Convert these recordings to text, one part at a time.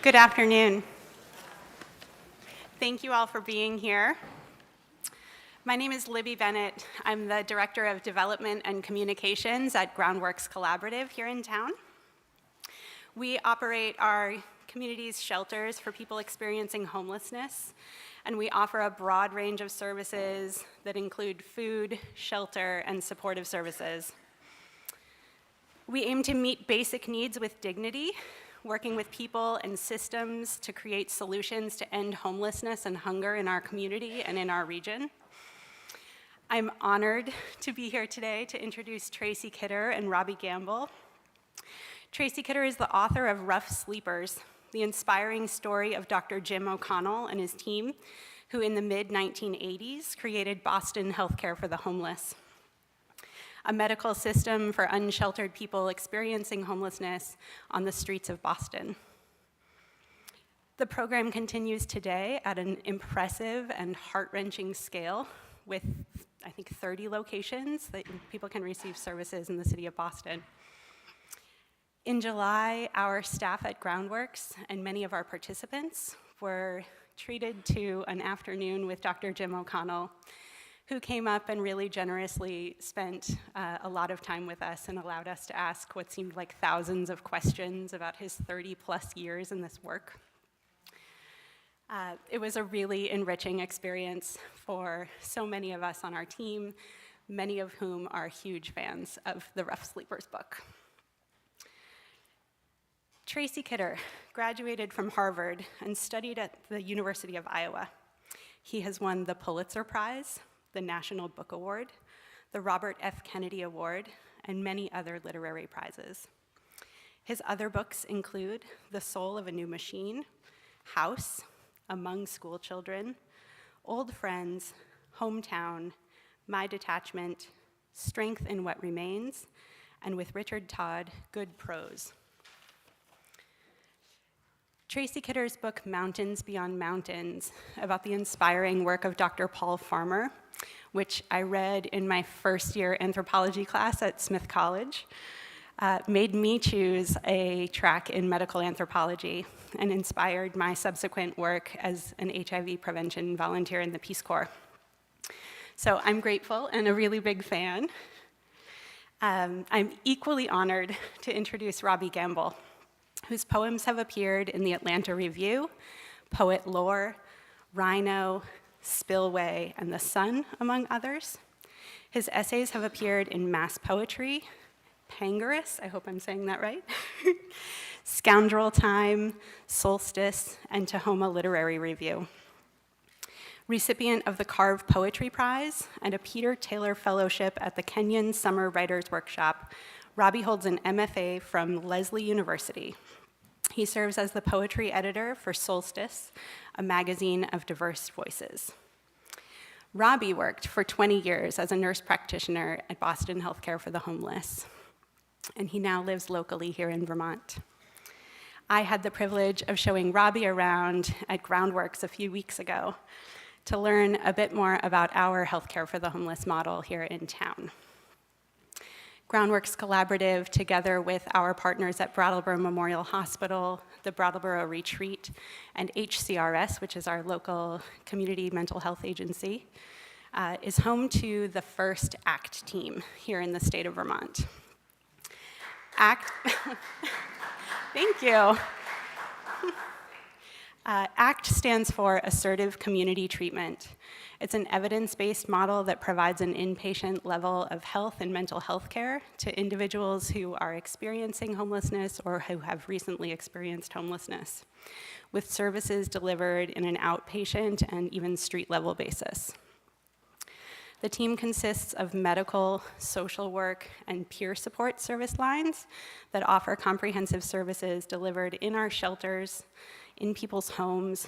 Good afternoon. Thank you all for being here. My name is Libby Bennett. I'm the Director of Development and Communications at Groundworks Collaborative here in town. We operate our community's shelters for people experiencing homelessness, and we offer a broad range of services that include food, shelter, and supportive services. We aim to meet basic needs with dignity, working with people and systems to create solutions to end homelessness and hunger in our community and in our region. I'm honored to be here today to introduce Tracy Kidder and Robbie Gamble. Tracy Kidder is the author of Rough Sleepers, the inspiring story of Dr. Jim O'Connell and his team, who in the mid-1980s created Boston Healthcare for the Homeless, a medical system for unsheltered people experiencing homelessness on the streets of Boston. The program continues today at an impressive and heart-wrenching scale with, I think, 30 locations that people can receive services in the city of Boston. In July, our staff at Groundworks and many of our participants were treated to an afternoon with Dr. Jim O'Connell, who came up and really generously spent a lot of time with us and allowed us to ask what seemed like thousands of questions about his 30-plus years in this work. It was a really enriching experience for so many of us on our team, many of whom are huge fans of the Rough Sleepers book. Tracy Kidder graduated from Harvard and studied at the University of Iowa. He has won the Pulitzer Prize, the National Book Award, the Robert F. Kennedy Award, and many other literary prizes. His other books include The Soul of a New Machine, House, Among School Children, Old Friends, Hometown, My Detachment, Strength in What Remains, and with Richard Todd, Good Prose. Tracy Kidder's book, Mountains Beyond Mountains, about the inspiring work of Dr. Paul Farmer, which I read in my first year anthropology class at Smith College, made me choose a track in medical anthropology and inspired my subsequent work as an HIV prevention volunteer in the Peace Corps. So I'm grateful and a really big fan. I'm equally honored to introduce Robbie Gamble, whose poems have appeared in the Atlanta Review, Poet Lore, Rhino, Spillway, and The Sun, among others. His essays have appeared in Mass Poetry, Pangarus, I hope I'm saying that right, Scoundrel Time, Solstice, and Tahoma Literary Review. Recipient of the Carve Poetry Prize and a Peter Taylor Fellowship at the Kenyon Summer Writers Workshop, Robbie holds an MFA from Lesley University. He serves as the poetry editor for Solstice, a magazine of diverse voices. Robbie worked for 20 years as a nurse practitioner at Boston Healthcare for the Homeless, and he now lives locally here in Vermont. I had the privilege of showing Robbie around at Groundworks a few weeks ago to learn a bit more about our healthcare for the homeless model here in town. Groundworks Collaborative, together with our partners at Brattleboro Memorial Hospital, the Brattleboro Retreat, and HCRS, which is our local community mental health agency, is home to the first ACT team here in the state of Vermont. ACT, thank you. ACT stands for Assertive Community Treatment. It's an evidence-based model that provides an inpatient level of health and mental health care to individuals who are experiencing homelessness or who have recently experienced homelessness, with services delivered in an outpatient and even street-level basis. The team consists of medical, social work, and peer support service lines that offer comprehensive services delivered in our shelters, in people's homes,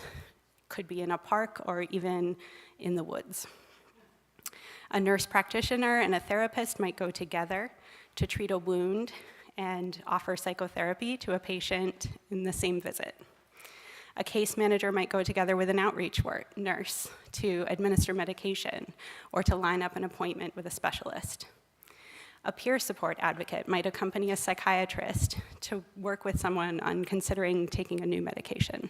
could be in a park or even in the woods. A nurse practitioner and a therapist might go together to treat a wound and offer psychotherapy to a patient in the same visit. A case manager might go together with an outreach nurse to administer medication or to line up an appointment with a specialist. A peer support advocate might accompany a psychiatrist to work with someone on considering taking a new medication.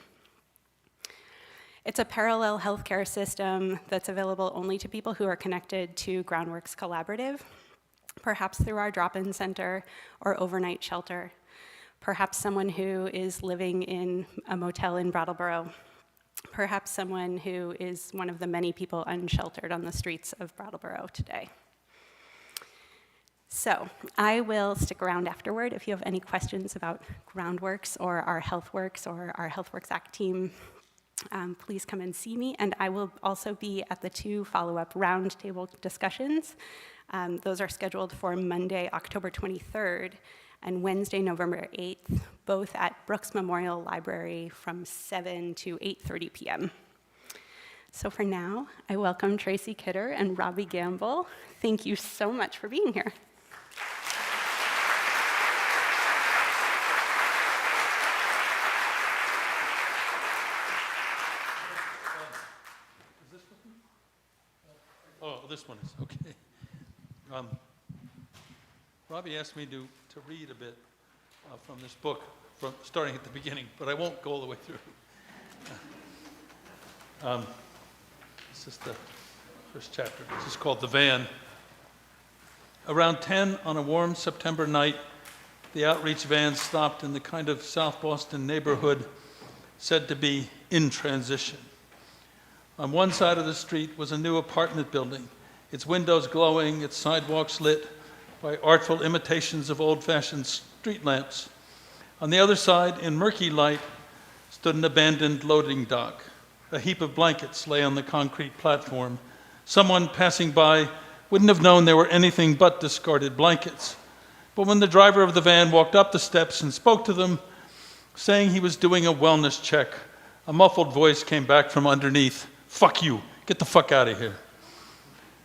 It's a parallel healthcare system that's available only to people who are connected to Groundworks Collaborative, perhaps through our drop-in center or overnight shelter, perhaps someone who is living in a motel in Brattleboro, perhaps someone who is one of the many people unsheltered on the streets of Brattleboro today. So I will stick around afterward if you have any questions about Groundworks or our HealthWorks or our HealthWorks Act team. Please come and see me, and I will also be at the 2 follow-up roundtable discussions. Those are scheduled for Monday, October 23rd, and Wednesday, November 8th, both at Brooks Memorial Library from 7 to 8:30 p.m. So for now, I welcome Tracy Kidder and Robbie Gamble. Thank you so much for being here. This one is, okay. Robbie asked me to read a bit from this book, starting at the beginning, but I won't go all the way through. This is the first chapter. This is called The Van. Around 10 on a warm September night, the outreach van stopped in the kind of South Boston neighborhood said to be in transition. On one side of the street was a new apartment building, its windows glowing, its sidewalks lit by artful imitations of old-fashioned street lamps. On the other side, in murky light, stood an abandoned loading dock. A heap of blankets lay on the concrete platform. Someone passing by wouldn't have known they were anything but discarded blankets. But when the driver of the van walked up the steps and spoke to them, saying he was doing a wellness check, a muffled voice came back from underneath. "Fuck you, get the fuck out of here."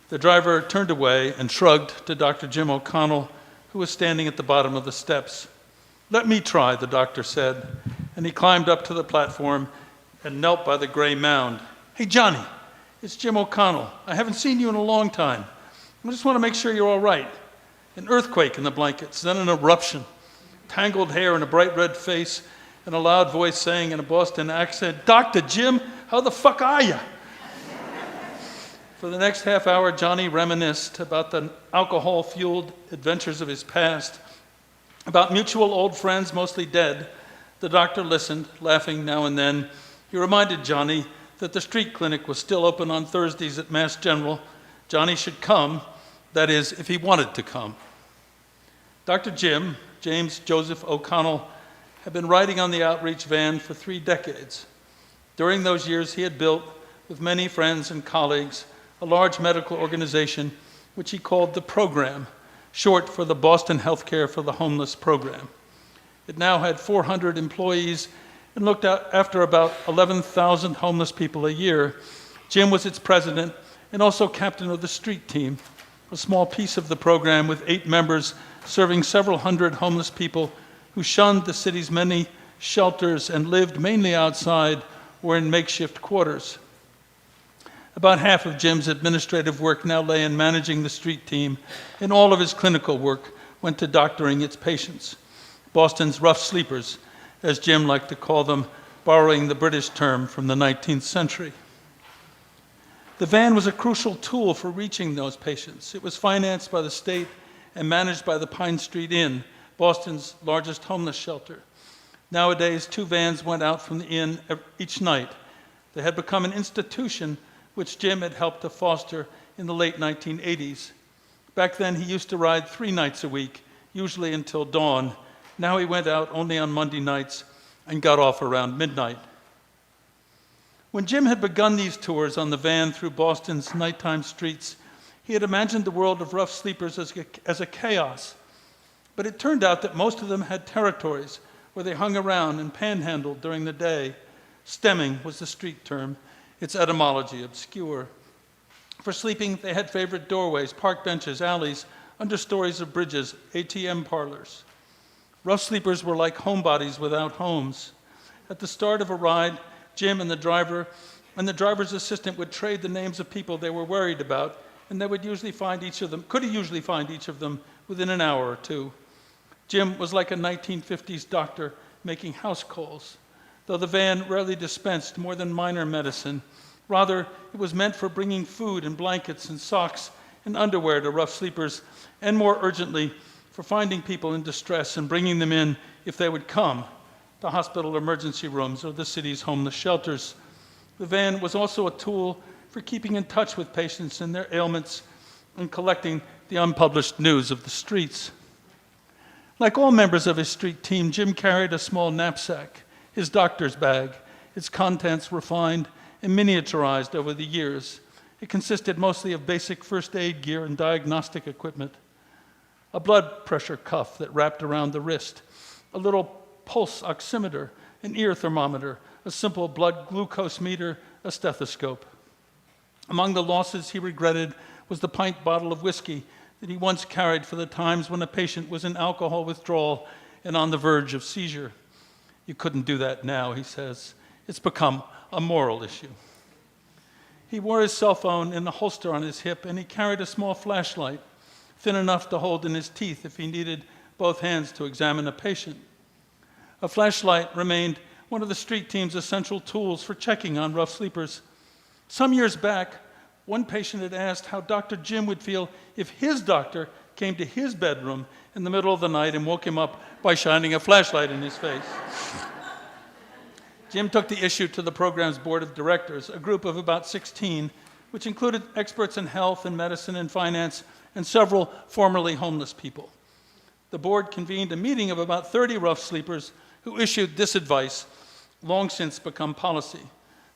The driver turned away and shrugged to Dr. Jim O'Connell, who was standing at the bottom of the steps. "Let me try," the doctor said, and he climbed up to the platform and knelt by the gray mound. "Hey, Johnny, it's Jim O'Connell. I haven't seen you in a long time. I just want to make sure you're all right." An earthquake in the blankets, then an eruption. Tangled hair and a bright red face, and a loud voice saying in a Boston accent, "Dr. Jim, how the fuck are you?" For the next half hour, Johnny reminisced about the alcohol-fueled adventures of his past, about mutual old friends, mostly dead. The doctor listened, laughing now and then. He reminded Johnny that the street clinic was still open on Thursdays at Mass General. Johnny should come, that is, if he wanted to come. Dr. Jim, James Joseph O'Connell, had been riding on the outreach van for 3 decades. During those years, he had built, with many friends and colleagues, a large medical organization which he called the Program, short for the Boston Healthcare for the Homeless Program. It now had 400 employees and looked after about 11,000 homeless people a year. Jim was its president and also captain of the street team, a small piece of the program with 8 members serving several hundred homeless people who shunned the city's many shelters and lived mainly outside or in makeshift quarters. About half of Jim's administrative work now lay in managing the street team, and all of his clinical work went to doctoring its patients. Boston's rough sleepers, as Jim liked to call them, borrowing the British term from the 19th century. The van was a crucial tool for reaching those patients. It was financed by the state and managed by the Pine Street Inn, Boston's largest homeless shelter. Nowadays, 2 vans went out from the inn each night. They had become an institution which Jim had helped to foster in the late 1980s. Back then, he used to ride 3 nights a week, usually until dawn. Now he went out only on Monday nights and got off around midnight. When Jim had begun these tours on the van through Boston's nighttime streets, he had imagined the world of rough sleepers as a chaos. But it turned out that most of them had territories where they hung around and panhandled during the day. Stemming was the street term, its etymology obscure. For sleeping, they had favorite doorways, park benches, alleys, understories of bridges, ATM parlors. Rough sleepers were like homebodies without homes. At the start of a ride, Jim and the driver and the driver's assistant would trade the names of people they were worried about, and they could usually find each of them within an hour or two. Jim was like a 1950s doctor making house calls, though the van rarely dispensed more than minor medicine. Rather, it was meant for bringing food and blankets and socks and underwear to rough sleepers, and more urgently, for finding people in distress and bringing them in, if they would come, to hospital emergency rooms or the city's homeless shelters. The van was also a tool for keeping in touch with patients and their ailments and collecting the unpublished news of the streets. Like all members of his street team, Jim carried a small knapsack, his doctor's bag, its contents refined and miniaturized over the years. It consisted mostly of basic first aid gear and diagnostic equipment. A blood pressure cuff that wrapped around the wrist, a little pulse oximeter, an ear thermometer, a simple blood glucose meter, a stethoscope. Among the losses he regretted was the pint bottle of whiskey that he once carried for the times when a patient was in alcohol withdrawal and on the verge of seizure. You couldn't do that now, he says. It's become a moral issue. He wore his cell phone in a holster on his hip, and he carried a small flashlight, thin enough to hold in his teeth if he needed both hands to examine a patient. A flashlight remained one of the street team's essential tools for checking on rough sleepers. Some years back, one patient had asked how Dr. Jim would feel if his doctor came to his bedroom in the middle of the night and woke him up by shining a flashlight in his face. Jim took the issue to the program's board of directors, a group of about 16, which included experts in health and medicine and finance and several formerly homeless people. The board convened a meeting of about 30 rough sleepers who issued this advice, long since become policy.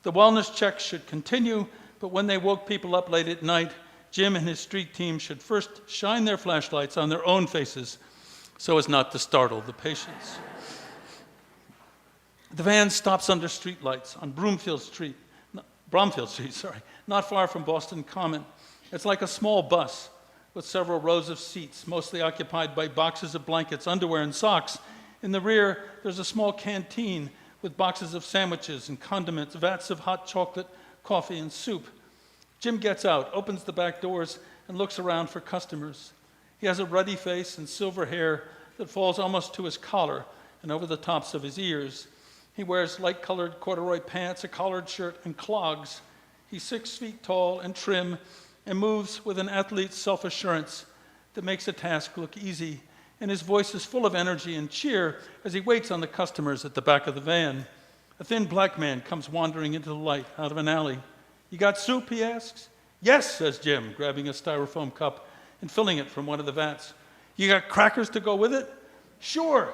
The wellness checks should continue, but when they woke people up late at night, Jim and his street team should first shine their flashlights on their own faces so as not to startle the patients. The van stops under streetlights on Bromfield Street, not far from Boston Common. It's like a small bus with several rows of seats, mostly occupied by boxes of blankets, underwear, and socks. In the rear, there's a small canteen with boxes of sandwiches and condiments, vats of hot chocolate, coffee, and soup. Jim gets out, opens the back doors, and looks around for customers. He has a ruddy face and silver hair that falls almost to his collar and over the tops of his ears. He wears light-colored corduroy pants, a collared shirt, and clogs. He's 6 feet tall and trim and moves with an athlete's self-assurance that makes a task look easy, and his voice is full of energy and cheer as he waits on the customers at the back of the van. A thin black man comes wandering into the light out of an alley. "You got soup?" he asks. "Yes," says Jim, grabbing a styrofoam cup and filling it from one of the vats. "You got crackers to go with it?" "Sure.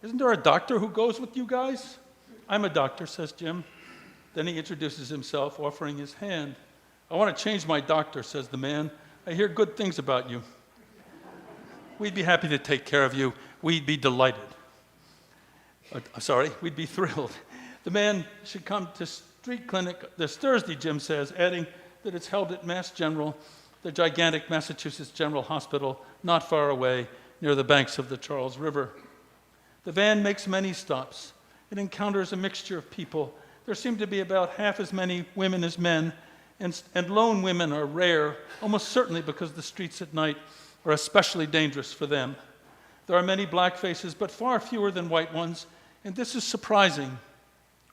Isn't there a doctor who goes with you guys?" "I'm a doctor," says Jim. Then he introduces himself, offering his hand. "I want to change my doctor," says the man. "I hear good things about you." "We'd be happy to take care of you. We'd be delighted." We'd be thrilled. The man should come to street clinic this Thursday, Jim says, adding that it's held at Mass General, the gigantic Massachusetts General Hospital, not far away, near the banks of the Charles River. The van makes many stops. It encounters a mixture of people. There seem to be about half as many women as men, and lone women are rare, almost certainly because the streets at night are especially dangerous for them. There are many black faces, but far fewer than white ones, and this is surprising.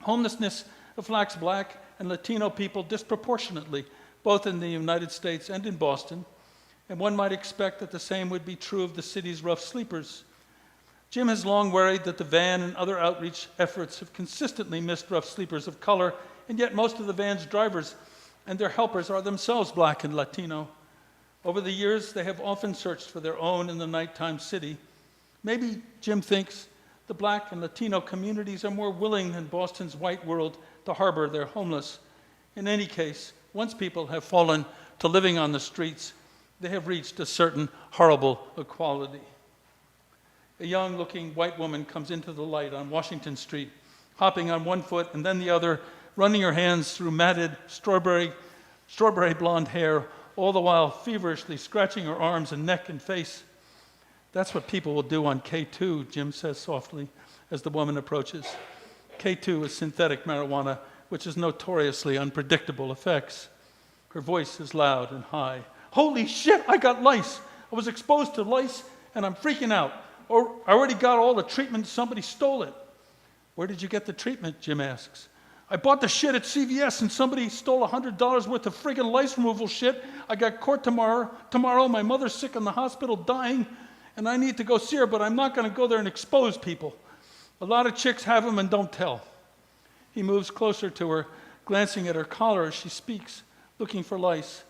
Homelessness afflicts black and Latino people disproportionately, both in the United States and in Boston, and one might expect that the same would be true of the city's rough sleepers. Jim has long worried that the van and other outreach efforts have consistently missed rough sleepers of color, and yet most of the van's drivers and their helpers are themselves black and Latino. Over the years, they have often searched for their own in the nighttime city. Maybe, Jim thinks, the black and Latino communities are more willing than Boston's white world to harbor their homeless. In any case, once people have fallen to living on the streets, they have reached a certain horrible equality. A young-looking white woman comes into the light on Washington Street, hopping on one foot and then the other, running her hands through matted strawberry blonde hair, all the while feverishly scratching her arms and neck and face. "That's what people will do on K2, Jim says softly as the woman approaches. K2 is synthetic marijuana, which has notoriously unpredictable effects. Her voice is loud and high. "Holy shit, I got lice! I was exposed to lice and I'm freaking out. Or I already got all the treatment, somebody stole it. Where did you get the treatment, Jim asks. I bought the shit at CVS and somebody stole $100 worth of friggin' lice removal shit. I got court tomorrow. My mother's sick in the hospital dying, and I need to go see her, but I'm not going to go there and expose people. A lot of chicks have them and don't tell. He moves closer to her, glancing at her collar as she speaks, looking for lice.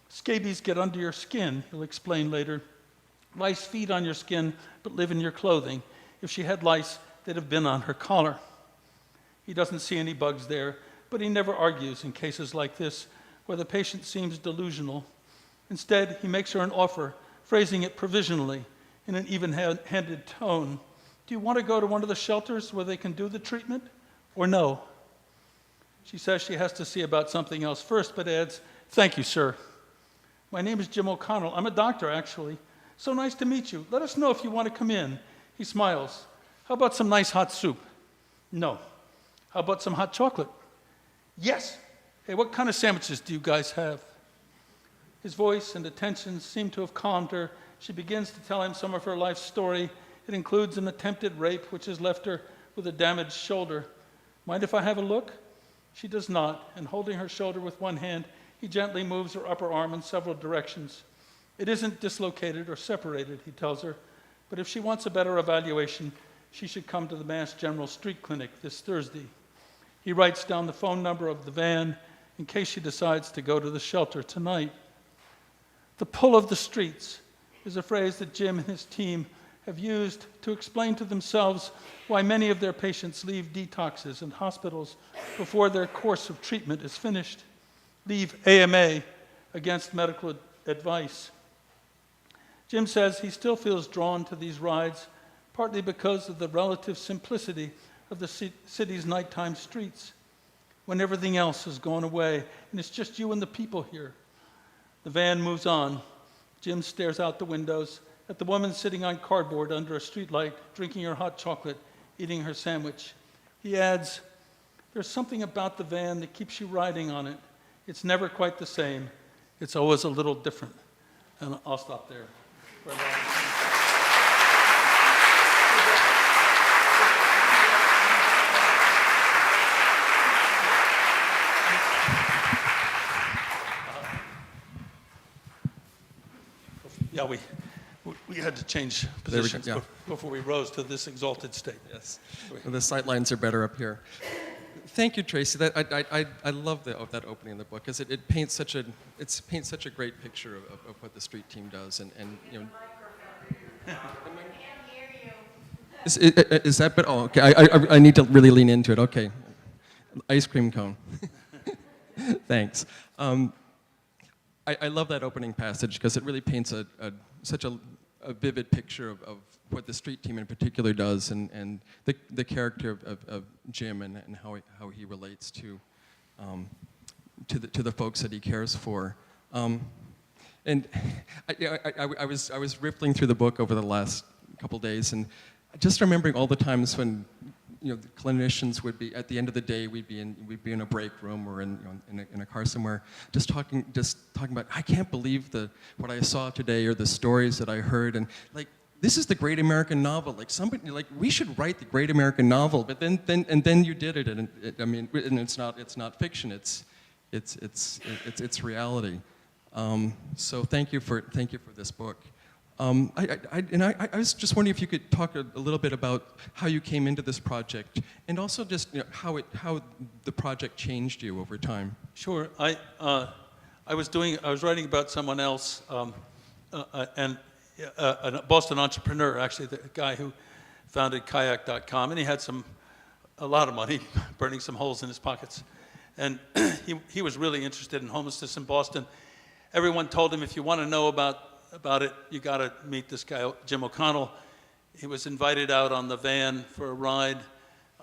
Scabies get under your skin, he'll explain later. Lice feed on your skin, but live in your clothing. If she had lice, they'd have been on her collar. He doesn't see any bugs there, but he never argues in cases like this, where the patient seems delusional. Instead, he makes her an offer, phrasing it provisionally, in an even-handed tone. Do you want to go to one of the shelters where they can do the treatment, or no? She says she has to see about something else first, but adds, thank you, sir. My name is Jim O'Connell. I'm a doctor, actually. So nice to meet you. Let us know if you want to come in. He smiles. How about some nice hot soup? No. How about some hot chocolate? Yes. Hey, what kind of sandwiches do you guys have? His voice and attention seem to have calmed her. She begins to tell him some of her life story. It includes an attempted rape, which has left her with a damaged shoulder. Mind if I have a look? She does not, and holding her shoulder with one hand, he gently moves her upper arm in several directions. It isn't dislocated or separated, he tells her, but if she wants a better evaluation, she should come to the Mass General Street Clinic this Thursday. He writes down the phone number of the van in case she decides to go to the shelter tonight. The pull of the streets is a phrase that Jim and his team have used to explain to themselves why many of their patients leave detoxes and hospitals before their course of treatment is finished, leave AMA against medical advice. Jim says he still feels drawn to these rides, partly because of the relative simplicity of the city's nighttime streets, when everything else has gone away and it's just you and the people here. The van moves on. Jim stares out the windows at the woman sitting on cardboard under a streetlight, drinking her hot chocolate, eating her sandwich. He adds, there's something about the van that keeps you riding on it. It's never quite the same. It's always a little different. And I'll stop there. Yeah, we had to change positions before we rose to this exalted state. Yes, well, the sight lines are better up here. Thank you, Tracy. I love that opening in the book, because it paints such a great picture of what the street team does, and you know. Is that better? Oh, okay. I need to really lean into it. Okay, ice cream cone. Thanks. I love that opening passage because it really paints such a vivid picture of what the street team in particular does, and the character of Jim and how he relates to the folks that he cares for. And I was riffling through the book over the last couple days, and just remembering all the times when the clinicians would be at the end of the day, we'd be in a break room or in a car somewhere, just talking about, I can't believe what I saw today or the stories that I heard, and like, this is the great American novel. Like, somebody, like, we should write the great American novel. But then you did it, and and it's not fiction. It's reality. So thank you for this book. I was just wondering if you could talk a little bit about how you came into this project, and also just how the project changed you over time. Sure. I was writing about someone else, and a Boston entrepreneur, actually, the guy who founded kayak.com, and he had a lot of money, burning some holes in his pockets, and he was really interested in homelessness in Boston. Everyone told him, if you want to know about it, you got to meet this guy, Jim O'Connell. He was invited out on the van for a ride,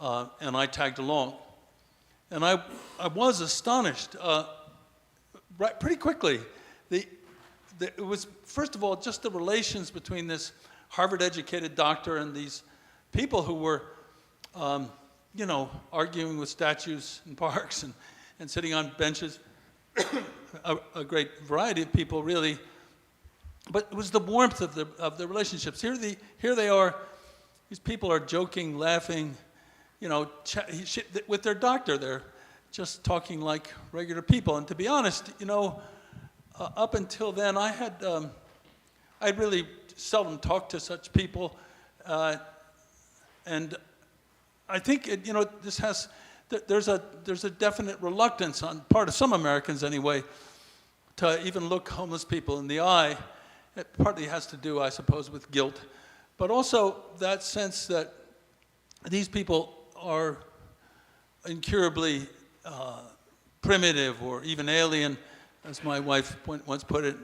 and I tagged along. And I was astonished pretty quickly. It was, first of all, just the relations between this Harvard-educated doctor and these people who were, arguing with statues in parks and sitting on benches. A great variety of people, really. but it was the warmth of the relationships. Here they are. These people are joking, laughing, with their doctor. They're just talking like regular people. And to be honest, up until then, I'd really seldom talked to such people, and I think there's a definite reluctance on part of some Americans anyway to even look homeless people in the eye. It partly has to do, I suppose, with guilt, but also that sense that these people are incurably primitive or even alien, as my wife once put it,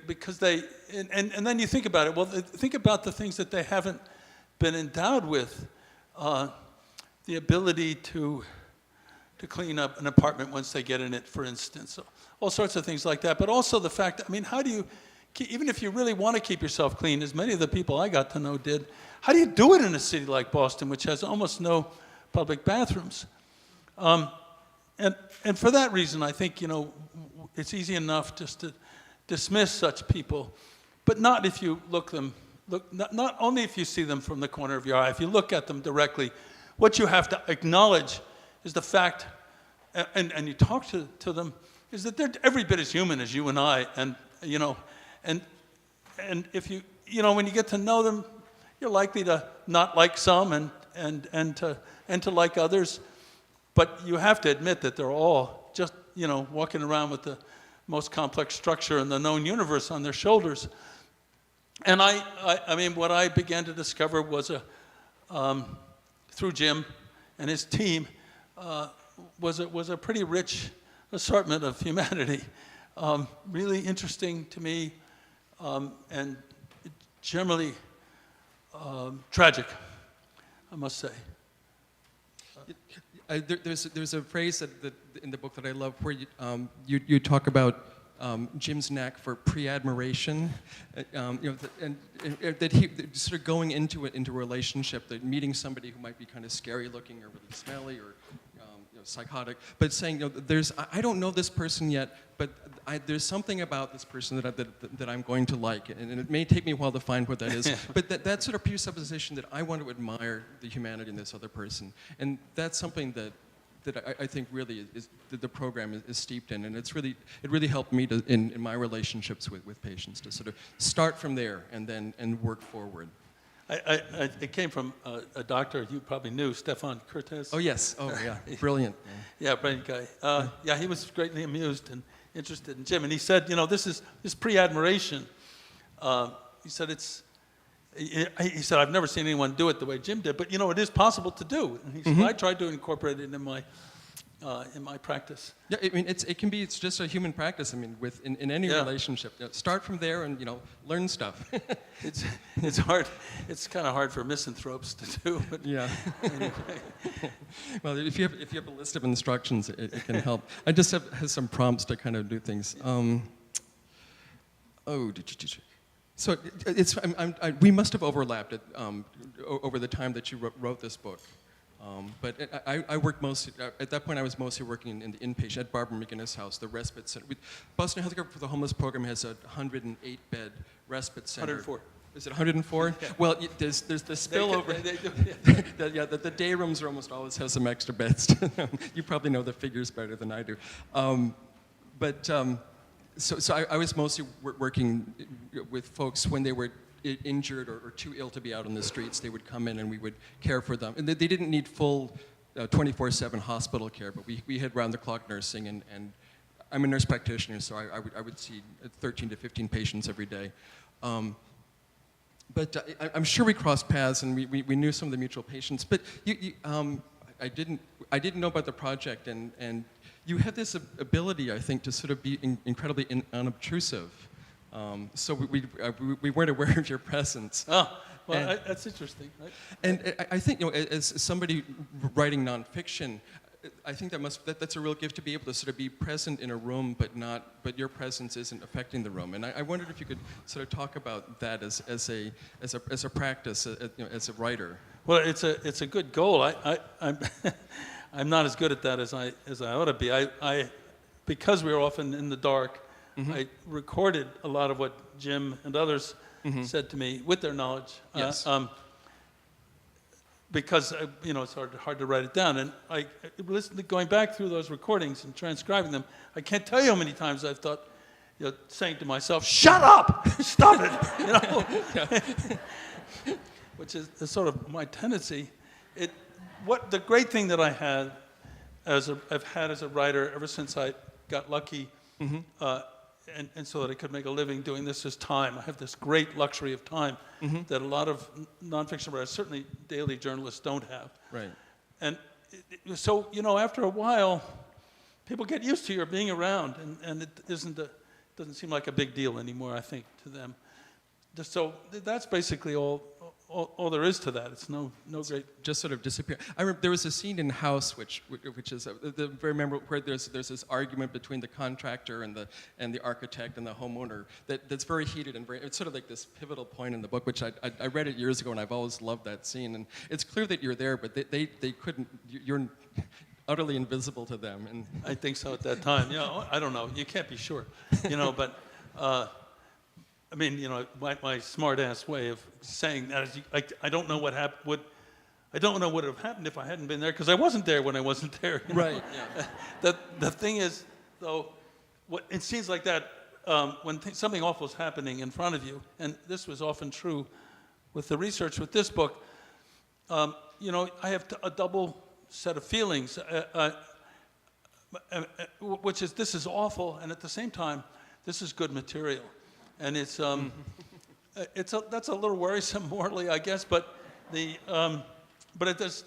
because and then you think about it. Well, think about the things that they haven't been endowed with, the ability to clean up an apartment once they get in it, for instance. So all sorts of things like that. But also the fact, how do you, even if you really want to keep yourself clean, as many of the people I got to know did, how do you do it in a city like Boston, which has almost no public bathrooms? And for that reason, I think, it's easy enough just to dismiss such people, but not if you not only if you see them from the corner of your eye. If you look at them directly, what you have to acknowledge is the fact, and you talk to them, is that they're every bit as human as you and I, and if you when you get to know them, you're likely to not like some and to like others, but you have to admit that they're all just walking around with the most complex structure in the known universe on their shoulders. And what I began to discover was through Jim and his team, was a pretty rich assortment of humanity, really interesting to me, and generally tragic, I must say. There's a phrase that in the book that I love where you talk about Jim's knack for pre-admiration, and that he sort of going into a relationship, that meeting somebody who might be kind of scary looking or really smelly or psychotic, but saying, I don't know this person yet, but there's something about this person that I'm going to like, and it may take me a while to find what that is, but that sort of presupposition that I want to admire the humanity in this other person, and that's something that I think really is that the program is steeped in, and it really helped me in my relationships with patients to sort of start from there and work forward. It came from a doctor you probably knew, Stefan Cortez. Oh, yes. Oh, yeah. Brilliant. Yeah, brilliant guy. He was greatly amused and interested in Jim. And he said, this pre-admiration. He said, I've never seen anyone do it the way Jim did, but, it is possible to do. And he said, I tried to incorporate it in my practice. Yeah, it's just a human practice. In any relationship, start from there and learn stuff. It's hard. It's kind of hard for misanthropes to do. But yeah. Anyway. Well, if you have a list of instructions, it can help. I just have some prompts to kind of do things. So we must have overlapped it over the time that you wrote this book. But I worked mostly, at that point I was mostly working in the inpatient at Barbara McGinnis House, the respite center. Boston Healthcare for the Homeless program has a 108-bed respite center. 104. Is it 104? Yeah. Well, there's the spillover. The day rooms are almost always have some extra beds. You probably know the figures better than I do. So I was mostly working with folks when they were injured or too ill to be out on the streets. They would come in and we would care for them. And they didn't need full 24/7 hospital care, but we had round-the-clock nursing, and I'm a nurse practitioner, so I would see 13 to 15 patients every day. But I'm sure we crossed paths and we knew some of the mutual patients. But I didn't know about the project, and you had this ability, I think, to sort of be incredibly unobtrusive. So we weren't aware of your presence. Oh, well, that's interesting. And I think, as somebody writing nonfiction, I think that's a real gift to be able to sort of be present in a room, but your presence isn't affecting the room. And I wondered if you could sort of talk about that as a practice, as a writer. Well, it's a good goal. I'm not as good at that as I ought to be. Because we're often in the dark, I recorded a lot of what Jim and others said to me with their knowledge. Yes. Because it's hard to write it down, and going back through those recordings and transcribing them, I can't tell you how many times I've thought, saying to myself, "Shut up, stop it," which is sort of my tendency. The great thing that I've had as a writer ever since I got lucky, and so that I could make a living doing this is time. I have this great luxury of time that a lot of nonfiction writers, certainly daily journalists, don't have. Right. And so, after a while, people get used to your being around, and it doesn't seem like a big deal anymore, I think, to them. So that's basically all there is to that. It's no great. Just sort of disappear. I remember there was a scene in House, which is very memorable, where there's this argument between the contractor and the architect and the homeowner that's very heated and it's sort of like this pivotal point in the book, which I read it years ago and I've always loved that scene. And it's clear that you're there, but they couldn't. You're utterly invisible to them. And I think so at that time. I don't know. You can't be sure. But. I mean, my smart-ass way of saying that is, I don't know what happened. I don't know what would have happened if I hadn't been there, because I wasn't there when I wasn't there. Right. Yeah. The thing is, though, it seems like that when something awful is happening in front of you, and this was often true with the research with this book. I have a double set of feelings, which is this is awful, and at the same time, this is good material. And that's a little worrisome morally, I guess, but it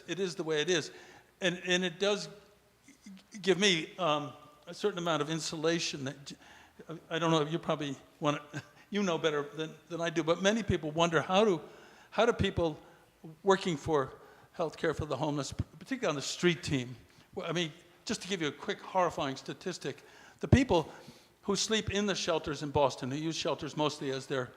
is the way it is, and it does give me a certain amount of insulation. I don't know if you probably know better than I do, but many people wonder how do people working for healthcare for the homeless, particularly on the street team. I mean, just to give you a quick horrifying statistic, the people who sleep in the shelters in Boston, who use shelters mostly as their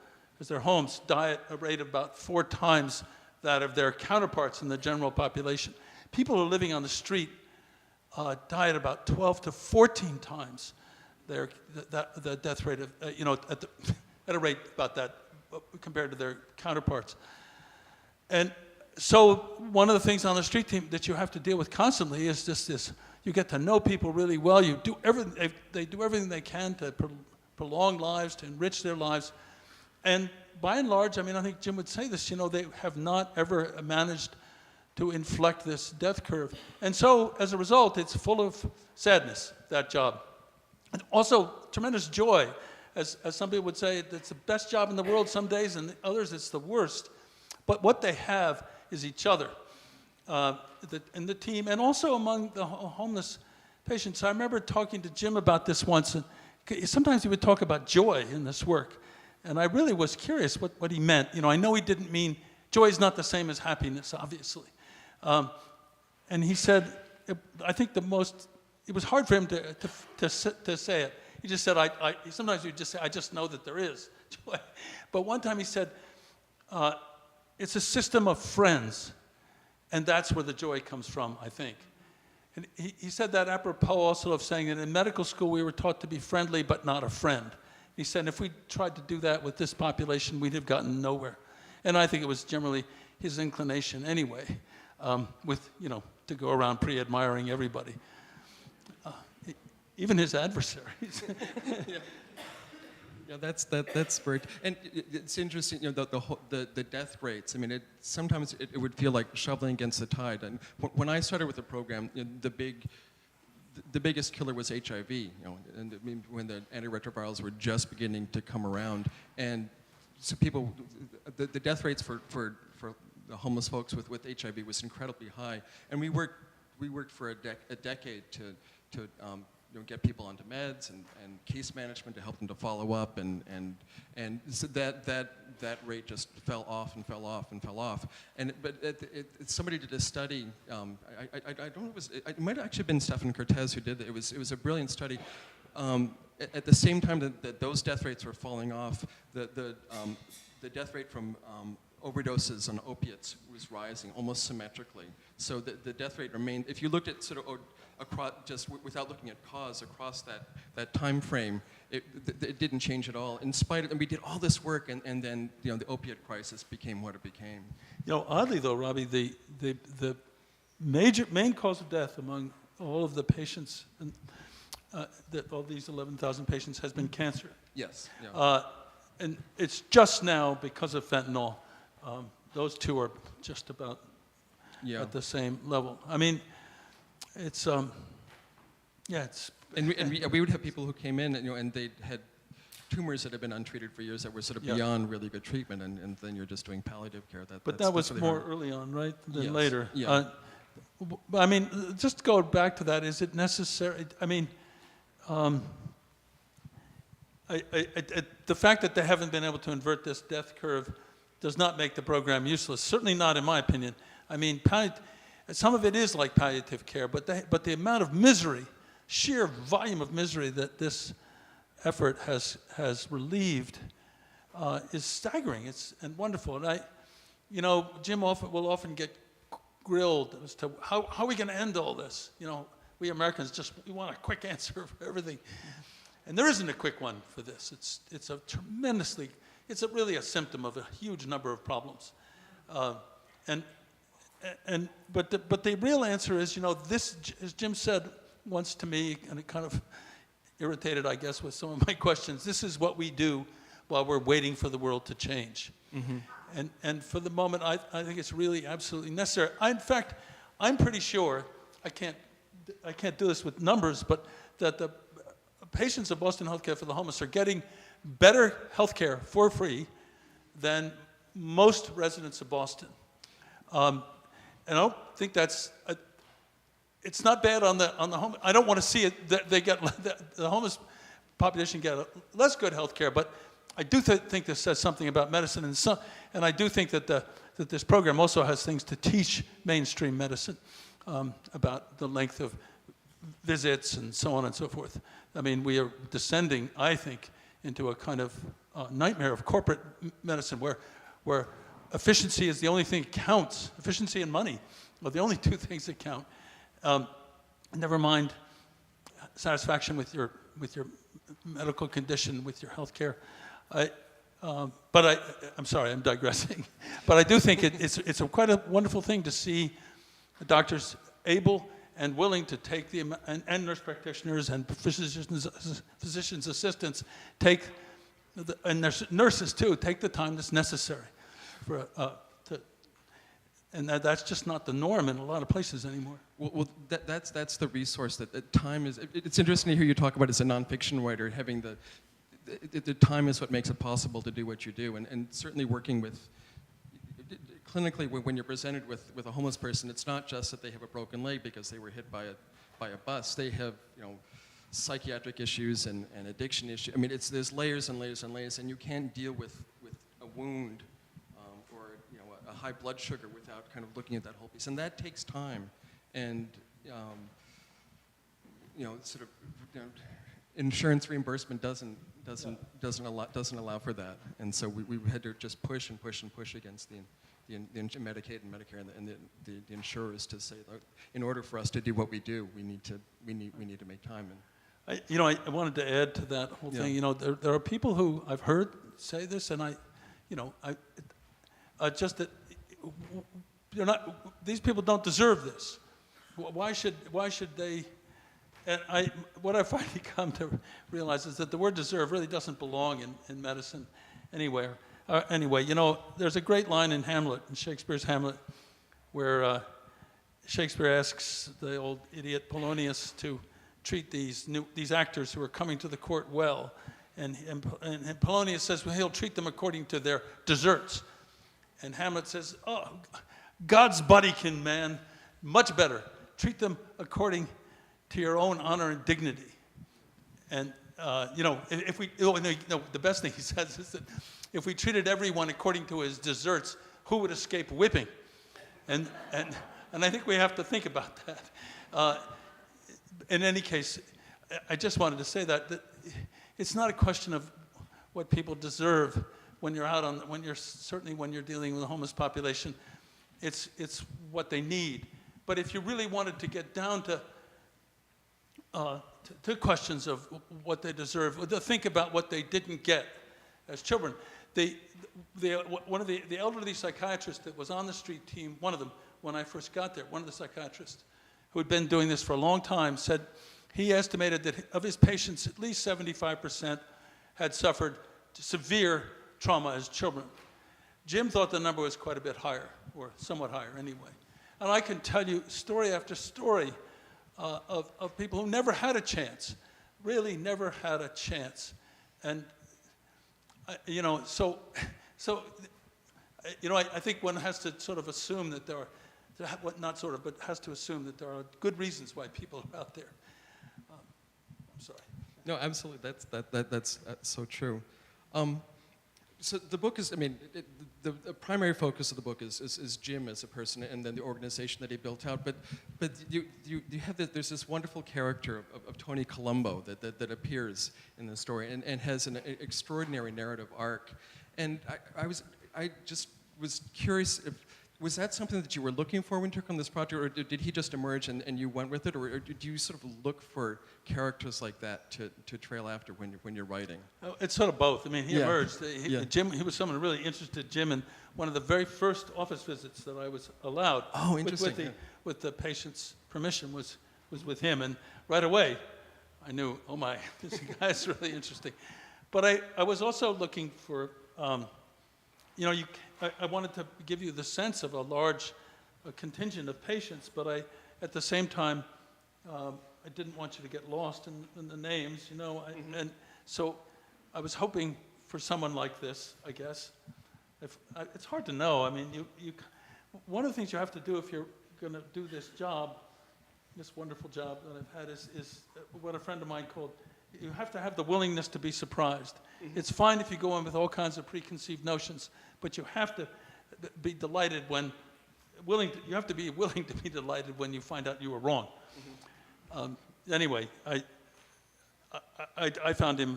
homes, die at a rate of about 4 times that of their counterparts in the general population. People who are living on the street die at about 12 to 14 times the death rate of, at a rate about that compared to their counterparts. And so one of the things on the street team that you have to deal with constantly is just this. You get to know people really well. You do everything. They do everything they can to prolong lives, to enrich their lives, and by and large, I mean, I think Jim would say this. They have not ever managed to inflect this death curve, and so as a result, it's full of sadness. That job, and also tremendous joy, as some people would say, it's the best job in the world some days, and others it's the worst. But what they have is each other. In the team, and also among the homeless patients. I remember talking to Jim about this once, and sometimes he would talk about joy in this work, and I really was curious what he meant. I know he didn't mean, joy is not the same as happiness, obviously. And he said, I think it was hard for him to say it. He just said, sometimes he would just say, I just know that there is joy. But one time he said, it's a system of friends. And that's where the joy comes from, I think. And he said that apropos also of saying that in medical school we were taught to be friendly but not a friend. He said if we tried to do that with this population, we'd have gotten nowhere. And I think it was generally his inclination anyway, to go around pre-admiring everybody, even his adversaries. Yeah. Yeah, that's very. And it's interesting, the death rates. I mean, sometimes it would feel like shoveling against the tide. And when I started with the program, the biggest killer was HIV. And I mean, when the antiretrovirals were just beginning to come around, and so the death rates for the homeless folks with HIV was incredibly high. And we worked for a decade to get people onto meds and case management to help them to follow up, and so that rate just fell off and fell off and fell off. But somebody did a study. I don't know. It might have actually been Stefan Cortez who did it. It was a brilliant study. At the same time that those death rates were falling off, the death rate from overdoses on opiates was rising almost symmetrically. So the death rate remained. If you looked at sort of across, just without looking at cause across that time frame, it didn't change at all. In spite of, and we did all this work, and then the opiate crisis became what it became. Oddly though, Robbie, the main cause of death among all of the patients, all these 11,000 patients, has been cancer. Yes. Yeah. And it's just now because of fentanyl. Those two are just about at the same level. I mean, it's it's. And we would have people who came in, and they had tumors that had been untreated for years that were sort of beyond really good treatment, and then you're just doing palliative care. But that was more early on, right, than later. Yeah. I mean, just to go back to that, is it necessary? I mean, the fact that they haven't been able to invert this death curve does not make the program useless. Certainly not in my opinion. I mean, some of it is like palliative care, but the amount of misery, sheer volume of misery that this effort has relieved is staggering. And wonderful. And Jim will often get grilled as to how are we going to end all this? We Americans we want a quick answer for everything. And there isn't a quick one for this. It's really a symptom of a huge number of problems. But the real answer is, this, as Jim said once to me, and it kind of irritated, I guess, with some of my questions, this is what we do while we're waiting for the world to change. Mm-hmm. And for the moment, I think it's really absolutely necessary. In fact, I'm pretty sure, I can't do this with numbers, but that the patients of Boston Healthcare for the Homeless are getting better health care for free than most residents of Boston. And I don't think it's not bad on the home. I don't want to see it that they get the homeless population get less good health care, but I do think this says something about medicine, and I do think that this program also has things to teach mainstream medicine about the length of visits and so on and so forth. I mean, we are descending, I think, into a kind of nightmare of corporate medicine where efficiency is the only thing that counts. Efficiency and money are the only two things that count. Never mind satisfaction with your medical condition, with your health care. I'm sorry, I'm digressing. But I do think it's quite a wonderful thing to see doctors able and willing to take and nurse practitioners and physicians assistants and nurses too, take the time that's necessary and that's just not the norm in a lot of places anymore. Well, that's the resource that time is. It's interesting to hear you talk about as a nonfiction writer, having the time is what makes it possible to do what you do, and certainly working with. Clinically, when you're presented with a homeless person, it's not just that they have a broken leg because they were hit by a bus. They have psychiatric issues and addiction issues. I mean, there's layers and layers and layers, and you can't deal with a wound or a high blood sugar without kind of looking at that whole piece, and that takes time, and insurance reimbursement doesn't allow for that, and so we had to just push and push and push against the Medicaid and Medicare and the insurers to say, look, in order for us to do what we do, we need to make time. And I wanted to add to that whole thing. There are people who I've heard say this, and just that these people don't deserve this. Why should they? And what I finally come to realize is that the word deserve really doesn't belong in medicine anywhere. Anyway, there's a great line in Hamlet, in Shakespeare's Hamlet, where Shakespeare asks the old idiot Polonius to treat these actors who are coming to the court well. And Polonius says, well, he'll treat them according to their deserts. And Hamlet says, oh, God's buddingkin, man, much better. Treat them according to your own honor and dignity. And, the best thing he says is that if we treated everyone according to his deserts, who would escape whipping? And I think we have to think about that. In any case, I just wanted to say that it's not a question of what people deserve when you're certainly when you're dealing with a homeless population. It's what they need. But if you really wanted to get down to to questions of what they deserve, to think about what they didn't get as children. One of the elderly psychiatrists that was on the street team, one of them, when I first got there, one of the psychiatrists who had been doing this for a long time, said he estimated that of his patients, at least 75% had suffered severe trauma as children. Jim thought the number was quite a bit higher, or somewhat higher anyway. And I can tell you story after story of people who never had a chance, really never had a chance. And, so I think one has to sort of assume that there are, not sort of, but has to assume that there are good reasons why people are out there. I'm sorry. No, absolutely. That's so true. So the book is, the primary focus of the book is Jim as a person and then the organization that he built out. But you have there's this wonderful character of Tony Colombo that appears in the story and has an extraordinary narrative arc. And I just was curious was that something that you were looking for when you took on this project, or did he just emerge and you went with it, or did you sort of look for characters like that to trail after when you're writing? Oh, it's sort of both. He emerged. Jim, he was someone who really interested Jim in one of the very first office visits that I was allowed. Oh, interesting. With the patient's permission was with him, and right away I knew, oh my, this guy's really interesting. But I was also looking for, I wanted to give you the sense of a large contingent of patients, but at the same time, I didn't want you to get lost in the names, and so I was hoping for someone like this, I guess. It's hard to know. One of the things you have to do if you're going to do this job, this wonderful job that I've had, is what a friend of mine called, you have to have the willingness to be surprised. Mm-hmm. It's fine if you go in with all kinds of preconceived notions, but you have to be delighted you have to be willing to be delighted when you find out you were wrong. Mm-hmm. Anyway, I found him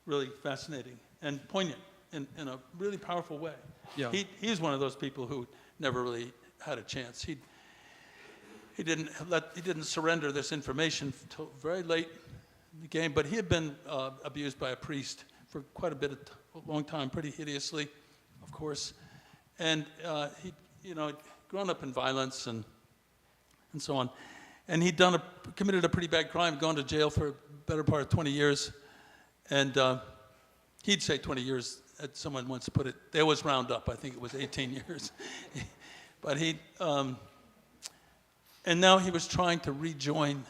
really fascinating and poignant in a really powerful way. Yeah. He's one of those people who never really had a chance. He didn't surrender this information until very late in the game, but he had been abused by a priest for quite a long time, pretty hideously, of course, and he'd grown up in violence and so on, and he'd committed a pretty bad crime, gone to jail for a better part of 20 years, and he'd say 20 years. Someone once put it. There was round up. I think it was 18 years, but and now he was trying to rejoin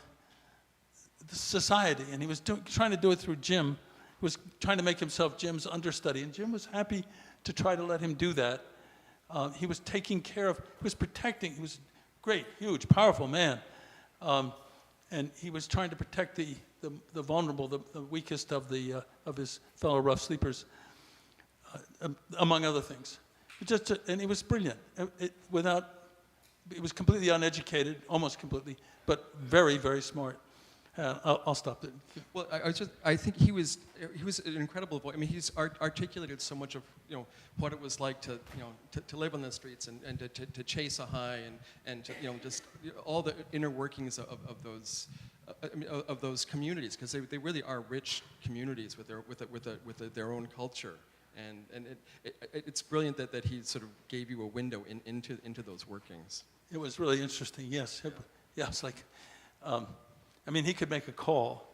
the society, and he was trying to do it through Jim. He was trying to make himself Jim's understudy, and Jim was happy to try to let him do that. He was taking care of, he was protecting, he was a great, huge, powerful man, and he was trying to protect the vulnerable, the weakest of his fellow rough sleepers, among other things. And he was brilliant. He was completely uneducated, almost completely, but very, very smart. I'll stop there. Well, I think he was an incredible voice. He's articulated so much of what it was like to live on the streets and to chase a high and to just all the inner workings of those communities, because they really are rich communities with their own culture. And it's brilliant that he sort of gave you a window into those workings. It was really interesting. Yes, yeah. It's like, he could make a call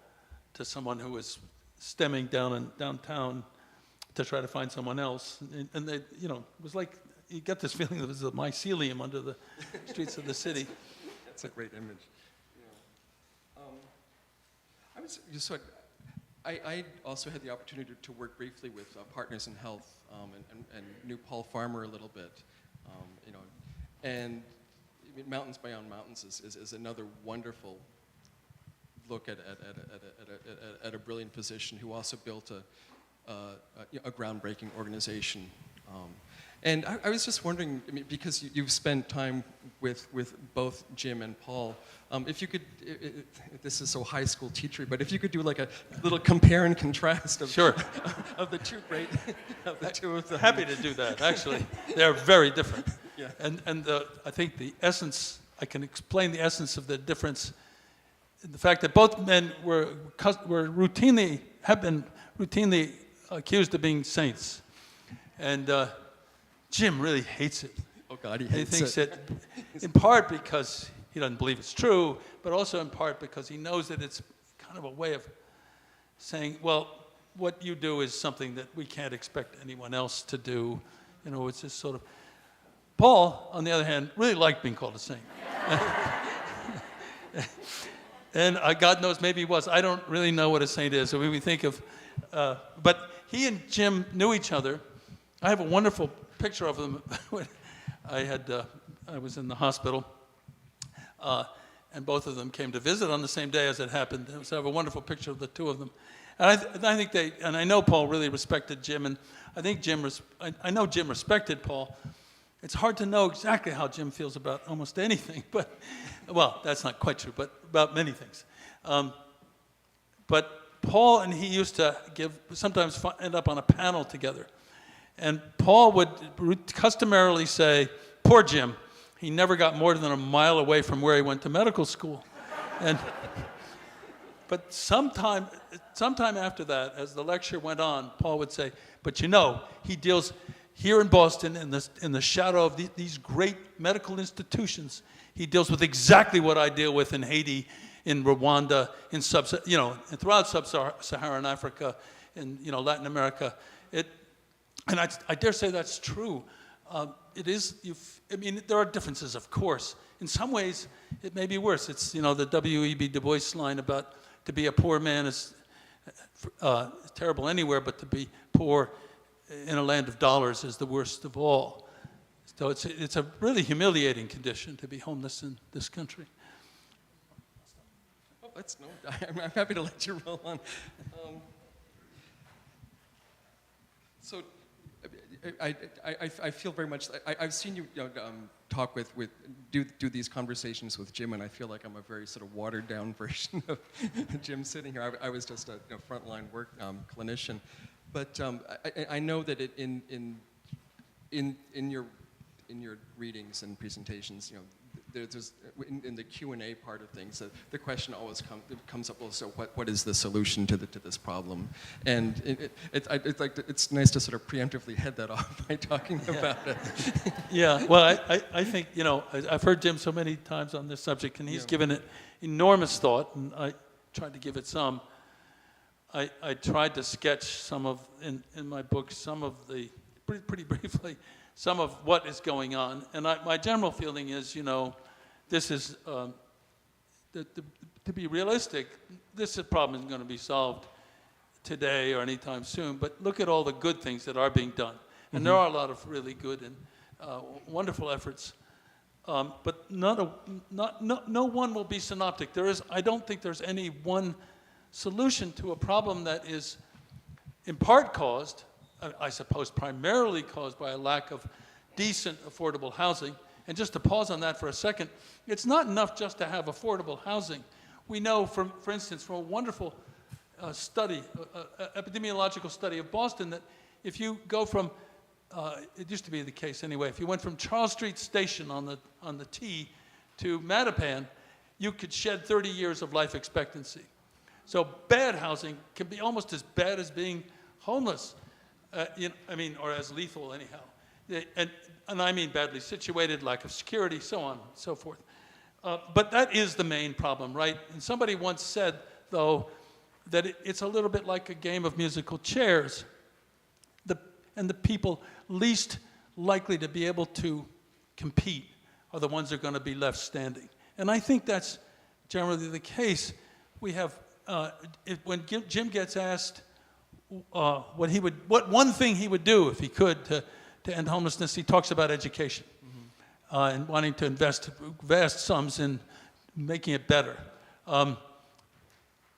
to someone who was stemming downtown to try to find someone else, and they, it was like you get this feeling that it was a mycelium under the streets of the city. That's a great image. Yeah. I also had the opportunity to work briefly with Partners in Health and knew Paul Farmer a little bit, and Mountains Beyond Mountains is another wonderful look at a brilliant physician who also built a groundbreaking organization. And I was just wondering, because you've spent time with both Jim and Paul, if you could, this is so high school teachery, but if you could do like a little compare and contrast of, sure. of the two great, of the two of them. Happy to do that, actually. They're very different. Yeah. And I think the essence, I can explain the essence of the difference the fact that both men have been routinely accused of being saints. And Jim really hates it. Oh God, he He hates thinks it. it, in part because he doesn't believe it's true, but also in part because he knows that it's kind of a way of saying, well, what you do is something that we can't expect anyone else to do. You know, it's just sort of. Paul, on the other hand, really liked being called a saint. And God knows, maybe he was. I don't really know what a saint is. So we think of, but he and Jim knew each other. I have a wonderful picture of them. I was in the hospital, and both of them came to visit on the same day as it happened. So I have a wonderful picture of the two of them. And I think and I know Paul really respected Jim, and I think I know Jim respected Paul. It's hard to know exactly how Jim feels about almost anything, but, well, that's not quite true, but about many things. But Paul and he used to sometimes end up on a panel together. And Paul would customarily say, poor Jim, he never got more than a mile away from where he went to medical school. But sometime after that, as the lecture went on, Paul would say, but you know, he deals here in Boston, in the shadow of these great medical institutions, he deals with exactly what I deal with in Haiti, in Rwanda, and throughout sub-Saharan Africa, in Latin America. And I dare say that's true. It is. There are differences, of course. In some ways, it may be worse. It's the W.E.B. Du Bois line about to be a poor man is terrible anywhere, but to be poor in a land of dollars is the worst of all. So it's a really humiliating condition to be homeless in this country. Oh, I'm happy to let you roll on. So I feel very much. I've seen you, talk do these conversations with Jim, and I feel like I'm a very sort of watered down version of Jim sitting here. I was just a frontline work clinician. But I know that in your readings and presentations, there's in the Q&A part of things, the question always comes up. Well, so what is the solution to this problem? And it's nice to sort of preemptively head that off by talking about it. Yeah. Well, I think I've heard Jim so many times on this subject, and he's given it enormous thought, and I tried to give it some. I tried to sketch some of, in my book, some of the, pretty briefly, some of what is going on. And my general feeling is, this is, to be realistic, this problem isn't going to be solved today or anytime soon, but look at all the good things that are being done. And there are a lot of really good and wonderful efforts. But no one will be synoptic. I don't think there's any one solution to a problem that is in part caused, I suppose primarily caused by a lack of decent affordable housing. And just to pause on that for a second, it's not enough just to have affordable housing. We know, for instance, from a wonderful study, epidemiological study of Boston, that if you go from, it used to be the case anyway, if you went from Charles Street Station on the T to Mattapan, you could shed 30 years of life expectancy. So bad housing can be almost as bad as being homeless, or as lethal anyhow. And I mean badly situated, lack of security, so on and so forth. But that is the main problem, right? And somebody once said, though, that it's a little bit like a game of musical chairs. And the people least likely to be able to compete are the ones that are going to be left standing. And I think that's generally the case. We have, when Jim gets asked what one thing he would do if he could to end homelessness, he talks about education and wanting to invest vast sums in making it better.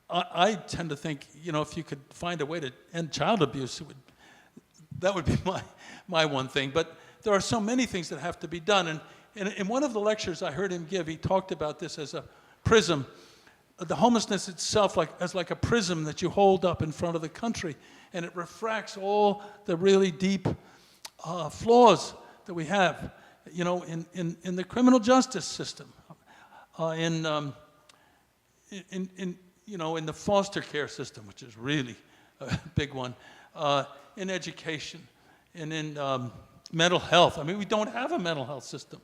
I tend to think, if you could find a way to end child abuse, that would be my one thing. But there are so many things that have to be done. And in one of the lectures I heard him give, he talked about this as a prism. The homelessness itself as like a prism that you hold up in front of the country, and it refracts all the really deep flaws that we have, in the criminal justice system, in in the foster care system, which is really a big one, in education, and in mental health. I mean, we don't have a mental health system.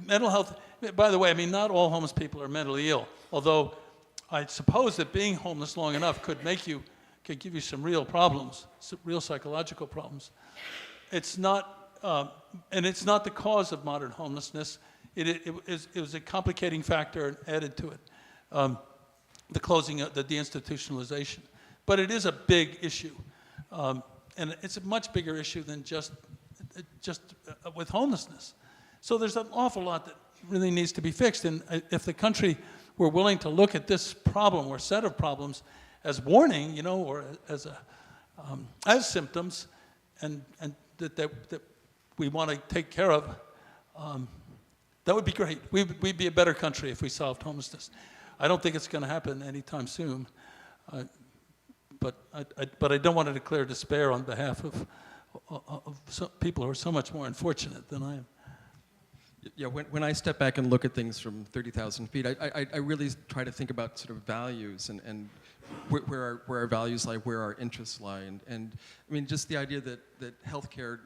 Mental health, by the way, I mean, not all homeless people are mentally ill, although I suppose that being homeless long enough could give you some real problems, some real psychological problems. It's not, and it's not the cause of modern homelessness. It was a complicating factor added to it, the closing, the deinstitutionalization. But it is a big issue, and it's a much bigger issue than just with homelessness. So there's an awful lot that really needs to be fixed. And if the country were willing to look at this problem or set of problems as warning, or as symptoms, and that we want to take care of, that would be great. We'd be a better country if we solved homelessness. I don't think it's going to happen anytime soon, but I don't want to declare despair on behalf of some people who are so much more unfortunate than I am. Yeah, when I step back and look at things from 30,000 feet, I really try to think about sort of values and where our values lie, where our interests lie, and I mean just the idea that healthcare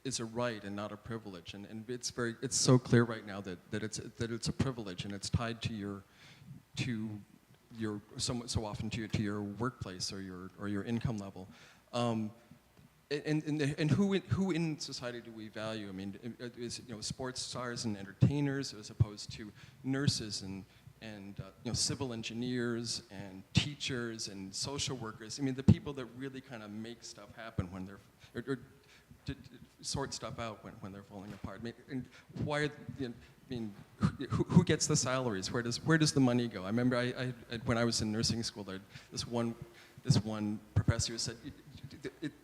is a right and not a privilege, and it's so clear right now that it's a privilege, and it's tied to your so often to your workplace or your income level. And who in society do we value? I mean, is sports stars and entertainers as opposed to nurses and civil engineers and teachers and social workers? I mean, the people that really kind of make stuff happen when they're or sort stuff out when they're falling apart. I mean, and why? Who gets the salaries? Where does the money go? I remember when I was in nursing school, this one professor who said,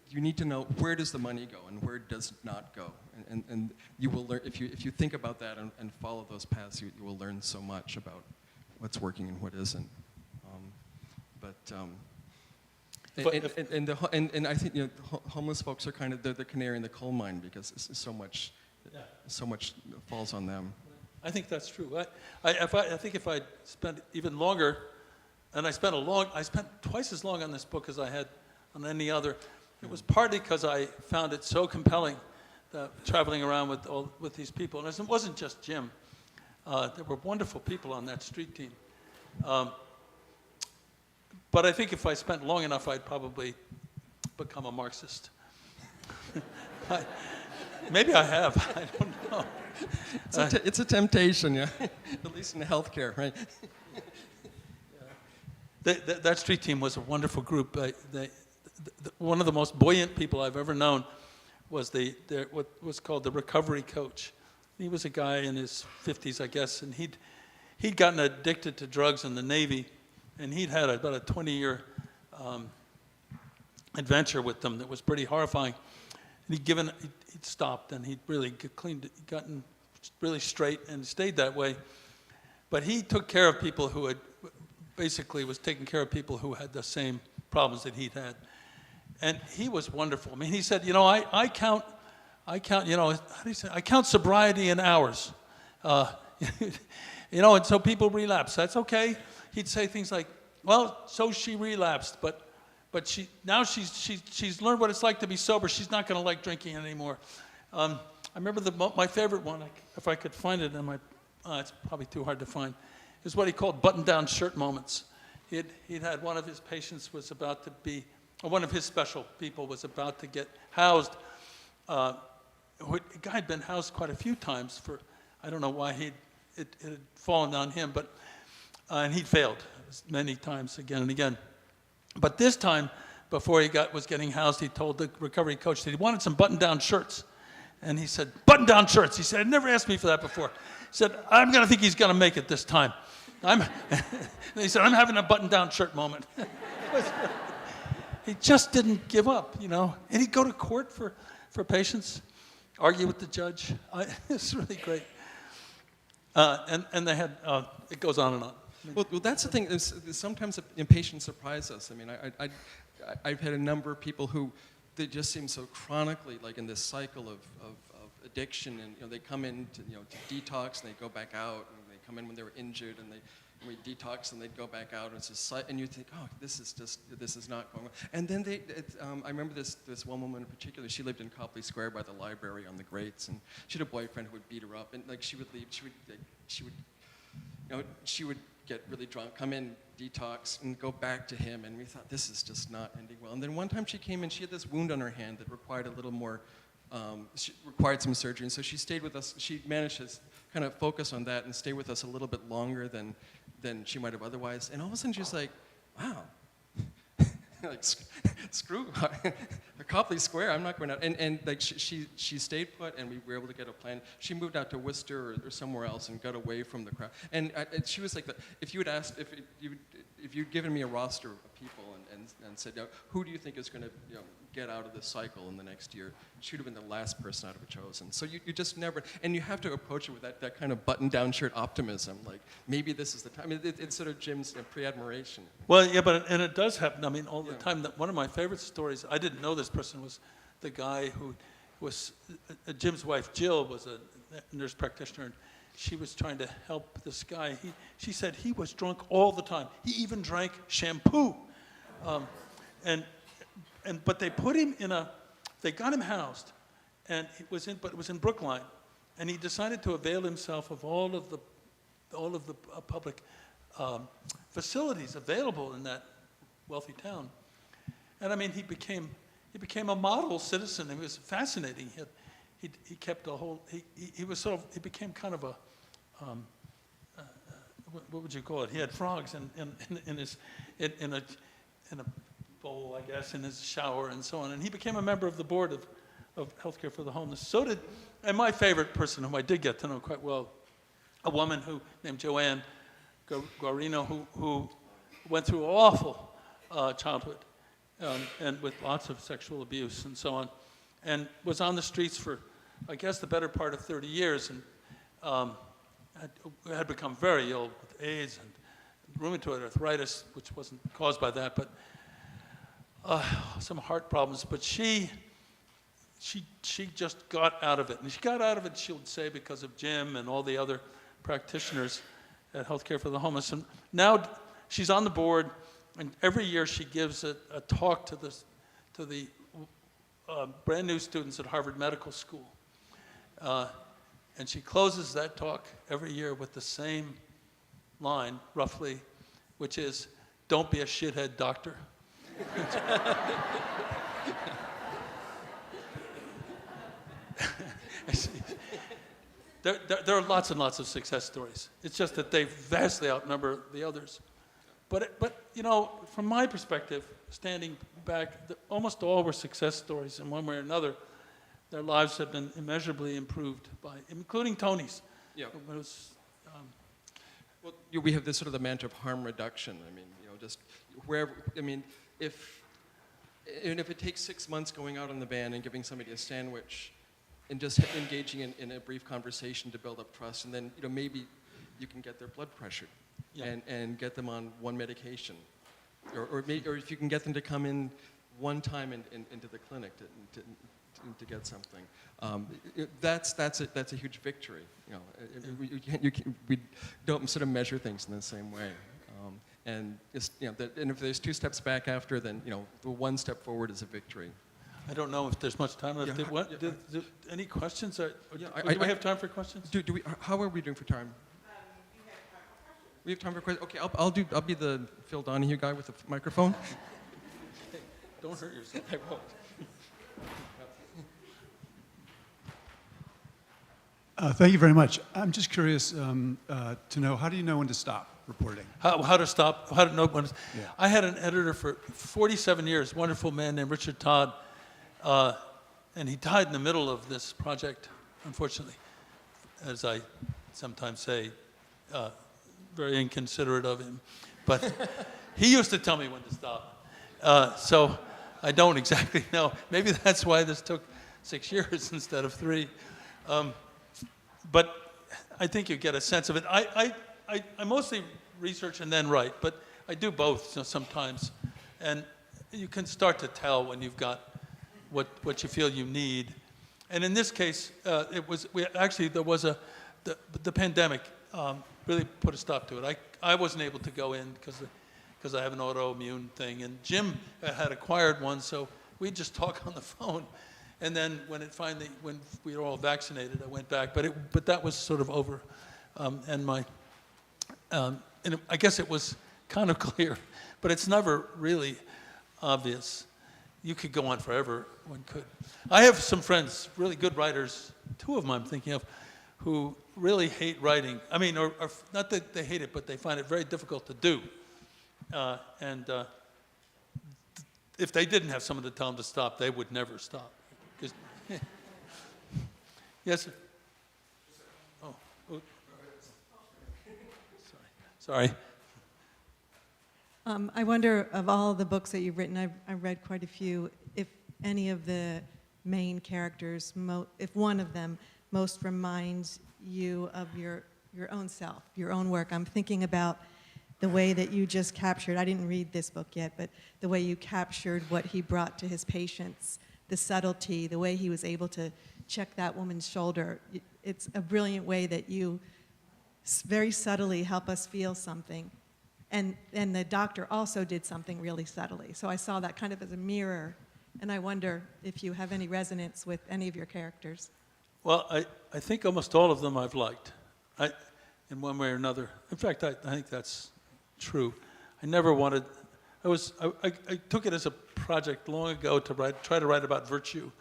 you need to know where does the money go and where does it not go, and you will learn if you think about that and follow those paths, you will learn so much about what's working and what isn't. And I think homeless folks are kind of the canary in the coal mine because so much falls on them. I think that's true. I think if I spent even longer, and I spent twice as long on this book as I had on any other. It was partly because I found it so compelling, traveling around with these people. And it wasn't just Jim. There were wonderful people on that street team. But I think if I spent long enough, I'd probably become a Marxist. Maybe I have. I don't know. It's a temptation, yeah. At least in healthcare, right? That street team was a wonderful group. One of the most buoyant people I've ever known was what was called the recovery coach. He was a guy in his 50s, I guess, and he'd gotten addicted to drugs in the Navy, and he'd had about a 20-year adventure with them that was pretty horrifying. And he'd stopped, and he'd really gotten really straight and stayed that way. But he took care of people who had basically was taking care of people who had the same problems that he'd had. And he was wonderful. I mean, he said, I count, how do you say? I count sobriety in hours. And so people relapse. That's okay. He'd say things like, well, so she relapsed, but now she's learned what it's like to be sober. She's not going to like drinking anymore. I remember my favorite one, if I could find it in my, it's probably too hard to find, is what he called button-down shirt moments. He'd had one of his patients was about to be, or one of his special people was about to get housed. A guy had been housed quite a few times for, I don't know why it had fallen on him, but and he'd failed many times again and again. But this time, before he was getting housed, he told the recovery coach that he wanted some button-down shirts. And he said, button-down shirts. He said, never asked me for that before. He said, I'm going to think he's going to make it this time. He said, I'm having a button-down shirt moment. He just didn't give up, And he'd go to court for patients, argue with the judge. It's really great. And they had, it goes on and on. Well, that's the thing. Sometimes patients surprise us. I mean, I've had a number of people who they just seem so chronically like in this cycle of addiction, and they come in to detox and they go back out, and they come in when they were injured, and and we'd detox, and they'd go back out, and it's just, and you think, oh, this is not going well. And then I remember this one woman in particular. She lived in Copley Square by the library on the Greats, and she had a boyfriend who would beat her up, and like she would leave, she would get really drunk, come in, detox, and go back to him, and we thought, this is just not ending well. And then one time she came in, she had this wound on her hand that required a little more, she required some surgery, and so she stayed with us. She managed to kind of focus on that and stay with us a little bit longer than she might have otherwise. And all of a sudden she's like, wow, like, screw Copley Square, I'm not going out. And like she stayed put, and we were able to get a plan. She moved out to Worcester or somewhere else and got away from the crowd. And she was like, if you had asked, if you'd given me a roster of people and said, who do you think is going to get out of this cycle in the next year, she would have been the last person I'd have chosen. So you just never, and you have to approach it with that kind of button-down shirt optimism, like maybe this is the time. It's sort of Jim's pre-admiration. Well, yeah, and it does happen. I mean, all the time. One of my favorite stories, I didn't know this person, was the guy who was, Jim's wife, Jill, was a nurse practitioner, and she was trying to help this guy. She said he was drunk all the time. He even drank shampoo. But they put him they got him housed, and it was in Brookline, and he decided to avail himself of all of the public facilities available in that wealthy town. And I mean, he became a model citizen. It was fascinating. He kept a whole. He became kind of a. What would you call it? He had frogs in a bowl, I guess, in his shower and so on. And he became a member of the board of Healthcare for the Homeless. And my favorite person, whom I did get to know quite well, a woman named Joanne Guarino, who went through an awful childhood, and with lots of sexual abuse and so on, and was on the streets for, I guess, the better part of 30 years, and had become very ill with AIDS and rheumatoid arthritis, which wasn't caused by that, but some heart problems. But she just got out of it. And she got out of it, she would say, because of Jim and all the other practitioners at Healthcare for the Homeless. And now she's on the board, and every year she gives a talk to the brand new students at Harvard Medical School. And she closes that talk every year with the same line, roughly, which is, "Don't be a shithead doctor." There are lots and lots of success stories. It's just that they vastly outnumber the others. But from my perspective, standing back, almost all were success stories in one way or another. Their lives have been immeasurably improved including Tony's. Yeah. It was, well, we have this sort of the mantra of harm reduction. I mean, just wherever. I mean, if it takes 6 months going out on the van and giving somebody a sandwich, and just engaging in a brief conversation to build up trust, and then maybe you can get their blood pressure, and get them on one medication, or if you can get them to come in one time into the clinic to get something, that's a huge victory. We don't sort of measure things in the same way. And if there's 2 steps back after, then the 1 step forward is a victory. I don't know if there's much time left. Any questions? Do we have time for questions? How are we doing for time? We have time for questions. Okay, I'll be the Phil Donahue guy with the microphone. Hey, don't hurt yourself. I won't. Thank you very much. I'm just curious to know, how do you know when to stop reporting? How to stop, how to know when. Yeah. I had an editor for 47 years, wonderful man named Richard Todd, and he died in the middle of this project, unfortunately, as I sometimes say, very inconsiderate of him. But he used to tell me when to stop. So I don't exactly know. Maybe that's why this took 6 years instead of 3. But I think you get a sense of it. I mostly research and then write, but I do both sometimes. And you can start to tell when you've got what you feel you need. And in this case, there was the pandemic really put a stop to it. I wasn't able to go in because I have an autoimmune thing, and Jim had acquired one, so we'd just talk on the phone. And then when we were all vaccinated, I went back, but that was sort of over, and I guess it was kind of clear, but it's never really obvious. You could go on forever, one could. I have some friends, really good writers, two of them I'm thinking of, who really hate writing. I mean, or not that they hate it, but they find it very difficult to do. If they didn't have someone to tell them to stop, they would never stop. Yes, sir? Oh, sorry. I wonder, of all the books that you've written, I've read quite a few, if any of the main characters, if one of them most reminds you of your own self, your own work. I'm thinking about the way that you just captured, I didn't read this book yet, but the way you captured what he brought to his patients, the subtlety, the way he was able to check that woman's shoulder. It's a brilliant way that you very subtly help us feel something. And the doctor also did something really subtly. So I saw that kind of as a mirror, and I wonder if you have any resonance with any of your characters. Well, I think almost all of them I've liked, in one way or another. In fact, I think that's true. I never wanted, I took it as a project long ago to try to write about virtue.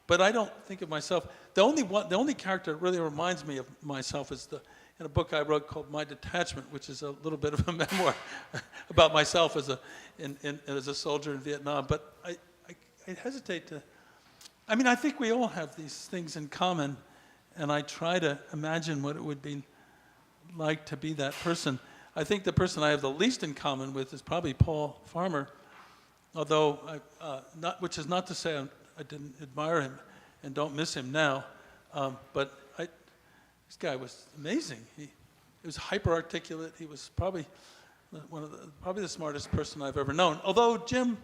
But I don't think of myself, the only character that really reminds me of myself is in a book I wrote called My Detachment, which is a little bit of a memoir about myself as a soldier in Vietnam. But I hesitate to, I mean, I think we all have these things in common, and I try to imagine what it would be like to be that person. I think the person I have the least in common with is probably Paul Farmer, although, which is not to say I didn't admire him and don't miss him now, but this guy was amazing. He was hyper-articulate. He was probably probably the smartest person I've ever known. Although Jim's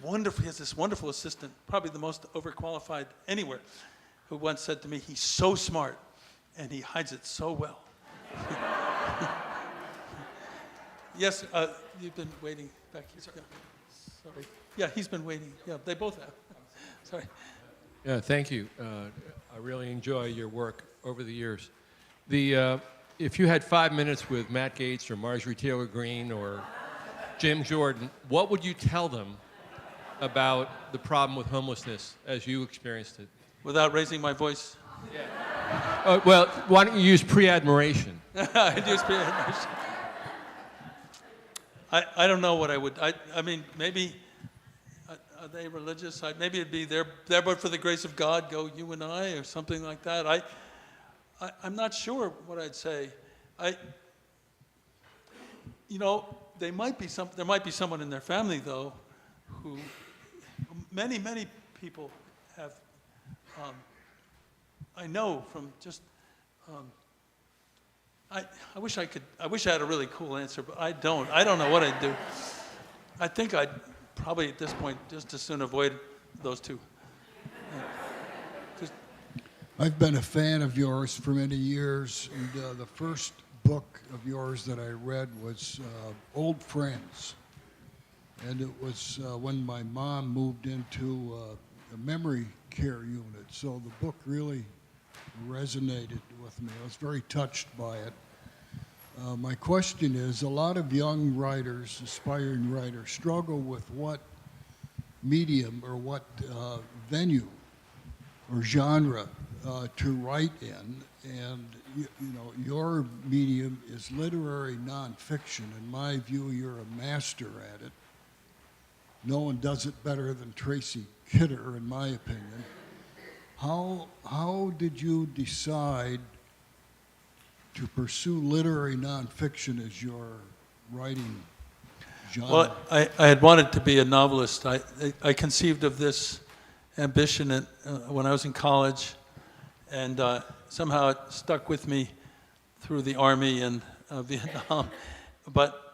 wonderful. He has this wonderful assistant, probably the most overqualified anywhere, who once said to me, "He's so smart, and he hides it so well." Yes, you've been waiting back here. Sorry. Yeah, he's been waiting. Yeah, they both have. Sorry. Yeah, thank you. I really enjoy your work over the years. If you had 5 minutes with Matt Gaetz or Marjorie Taylor Greene or Jim Jordan, what would you tell them about the problem with homelessness as you experienced it? Without raising my voice? Yeah. Well, why don't you use pre-admiration? I'd use pre-admiration. I don't know what I would. I mean, maybe, are they religious? Maybe it'd be there but for the grace of God, go you and I, or something like that. I'm not sure what I'd say. There might be someone in their family, though, who many people have. I know from just. I wish I had a really cool answer, but I don't. I don't know what I'd do. I think I'd probably at this point just as soon avoid those two. I've been a fan of yours for many years, and the first book of yours that I read was Old Friends. And it was when my mom moved into a memory care unit. So the book really resonated with me. I was very touched by it. My question is, a lot of young writers, aspiring writers, struggle with what medium or what venue or genre to write in. And your medium is literary nonfiction. In my view, you're a master at it. No one does it better than Tracy Kidder, in my opinion. How did you decide to pursue literary nonfiction as your writing genre? Well, I had wanted to be a novelist. I conceived of this ambition when I was in college, and somehow it stuck with me through the Army and Vietnam. But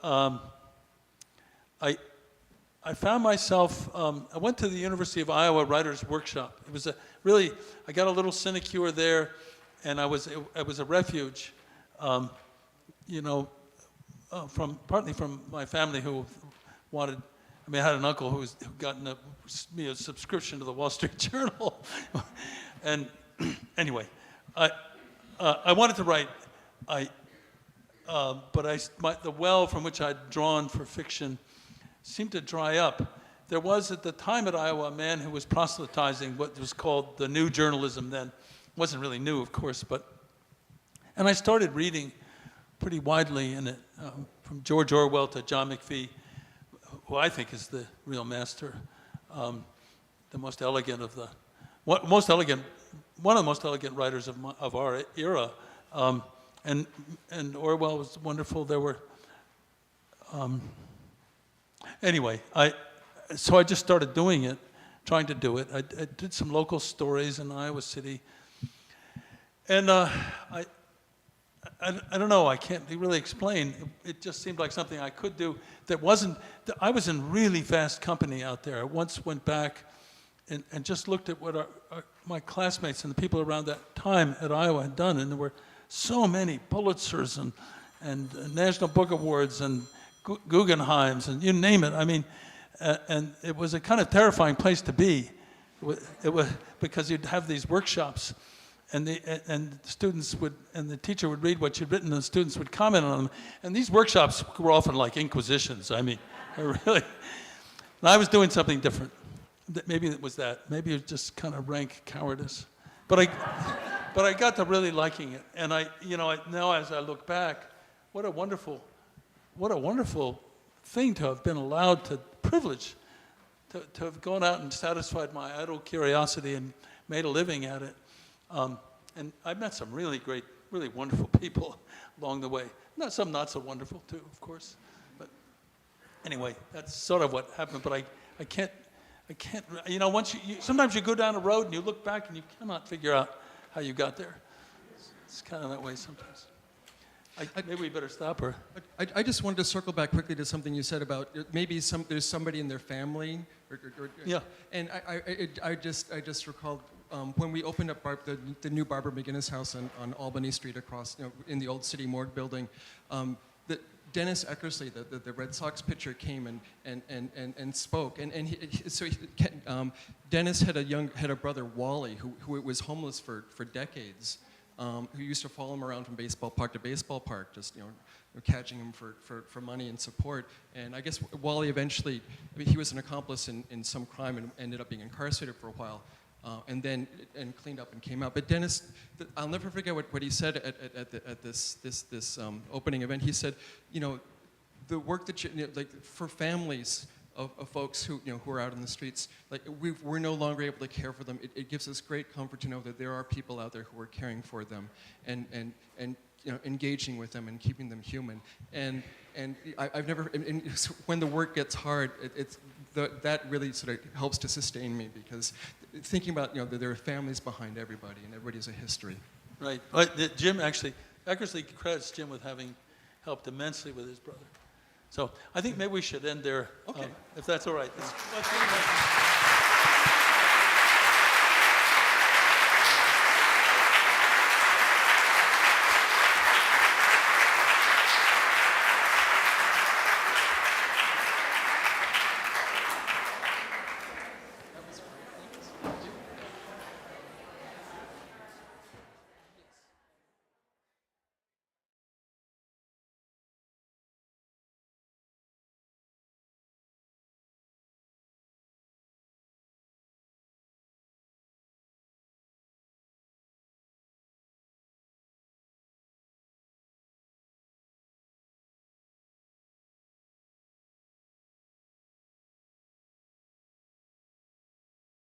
I found myself, I went to the University of Iowa Writers Workshop. It was I got a little sinecure there, and it was a refuge, you know, partly from my family who wanted. I mean, I had an uncle who gotten me a subscription to the Wall Street Journal, and anyway, I wanted to write. But the well from which I'd drawn for fiction seemed to dry up. There was at the time at Iowa a man who was proselytizing what was called the new journalism then. It wasn't really new, of course, and I started reading pretty widely in it, from George Orwell to John McPhee, who I think is the real master, the most elegant of one of the most elegant writers of our era. And Orwell was wonderful. There were, anyway, so I just started doing it, trying to do it. I did some local stories in Iowa City, and I don't know. I can't really explain. It just seemed like something I could do. I was in really fast company out there. I once went back and just looked at what my classmates and the people around that time at Iowa had done, and there were so many Pulitzers and National Book Awards and Guggenheims and you name it. I mean, and it was a kind of terrifying place to be. It was because you'd have these workshops, and the students would, and the teacher would read what you'd written, and the students would comment on them. And these workshops were often like inquisitions. I mean, really. And I was doing something different. Maybe it was that. Maybe it was just kind of rank cowardice. But I got to really liking it, and now as I look back, what a wonderful thing to have been allowed to privilege, to have gone out and satisfied my idle curiosity and made a living at it. And I met some really great, really wonderful people along the way. Some not so wonderful too, of course. But anyway, that's sort of what happened. But I can't. Once sometimes you go down a road and you look back and you cannot figure out how you got there. It's kind of that way sometimes. Maybe we better stop her. I just wanted to circle back quickly to something you said about maybe there's somebody in their family. Yeah. And I just recalled when we opened up the new Barbara McGinnis house on Albany Street across in the old City Morgue building. That Dennis Eckersley, the Red Sox pitcher, came and spoke, Dennis had a brother, Wally, who was homeless for decades, who used to follow him around from baseball park to baseball park, just catching him for money and support. And I guess Wally eventually, he was an accomplice in some crime and ended up being incarcerated for a while. And cleaned up and came out. But Dennis, I'll never forget what he said at this opening event. He said, the work that like for families of folks who are out in the streets, like we're no longer able to care for them. It gives us great comfort to know that there are people out there who are caring for them and engaging with them and keeping them human. And I've never, when the work gets hard, that really sort of helps to sustain me, because thinking about that there are families behind everybody and everybody has a history. Right. Jim actually, Eckersley credits Jim with having helped immensely with his brother. So I think maybe we should end there, if that's all right. Let's